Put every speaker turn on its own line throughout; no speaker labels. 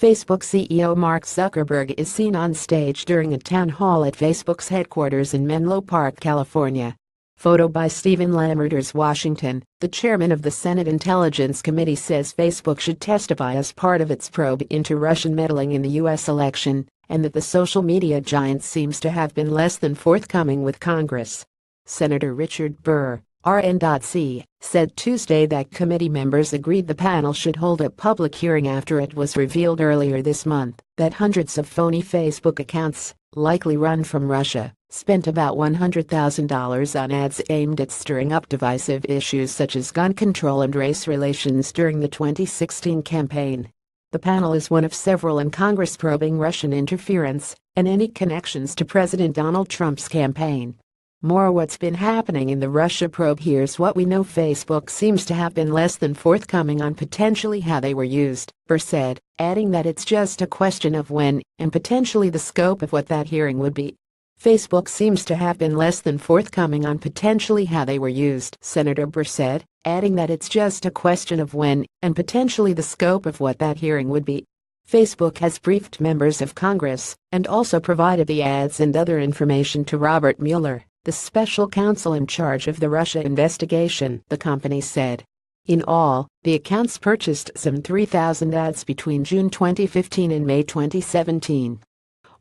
Facebook CEO Mark Zuckerberg is seen on stage during a town hall at Facebook's headquarters in Menlo Park, California. Photo by Stephen Lammerters, Washington. The chairman of the Senate Intelligence Committee says Facebook should testify as part of its probe into Russian meddling in the U.S. election, and that the social media giant seems to have been less than forthcoming with Congress. Senator Richard Burr, RN.C., said Tuesday that committee members agreed the panel should hold a public hearing after it was revealed earlier this month that hundreds of phony Facebook accounts, likely run from Russia, spent about $100,000 on ads aimed at stirring up divisive issues such as gun control and race relations during the 2016 campaign. The panel is one of several in Congress probing Russian interference and any connections to President Donald Trump's campaign. More what's been happening in the Russia probe. Here's what we know. Facebook seems to have been less than forthcoming on potentially how they were used, Burr said, adding that it's just a question of when and potentially the scope of what that hearing would be. Facebook seems to have been less than forthcoming on potentially how they were used, Senator Burr said, adding that it's just a question of when and potentially the scope of what that hearing would be. Facebook has briefed members of Congress and also provided the ads and other information to Robert Mueller, the special counsel in charge of the Russia investigation, the company said. In all, the accounts purchased some 3,000 ads between June 2015 and May 2017.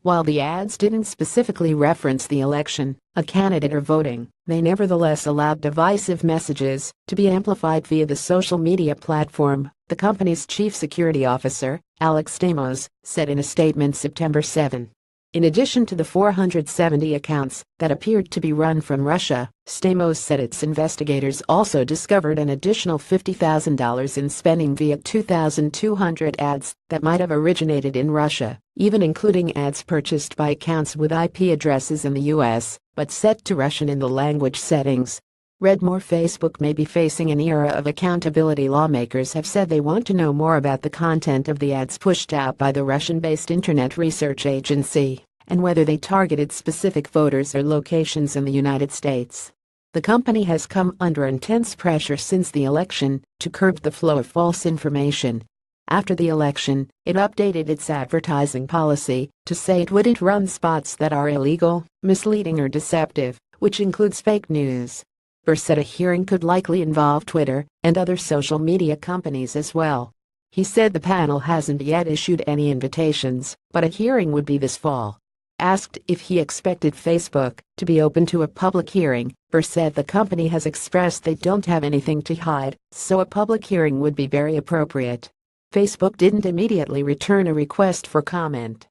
While the ads didn't specifically reference the election, a candidate, or voting, they nevertheless allowed divisive messages to be amplified via the social media platform, the company's chief security officer, Alex Stamos, said in a statement September 7. In addition to the 470 accounts that appeared to be run from Russia, Stamos said its investigators also discovered an additional $50,000 in spending via 2,200 ads that might have originated in Russia, even including ads purchased by accounts with IP addresses in the U.S., but set to Russian in the language settings. Read more. Facebook may be facing an era of accountability. Lawmakers have said they want to know more about the content of the ads pushed out by the Russian-based Internet Research Agency and whether they targeted specific voters or locations in the United States. The company has come under intense pressure since the election to curb the flow of false information. After the election, it updated its advertising policy to say it wouldn't run spots that are illegal, misleading, or deceptive, which includes fake news. Burr said a hearing could likely involve Twitter and other social media companies as well. He said the panel hasn't yet issued any invitations, but a hearing would be this fall. Asked if he expected Facebook to be open to a public hearing, Burr said the company has expressed they don't have anything to hide, so a public hearing would be very appropriate. Facebook didn't immediately return a request for comment.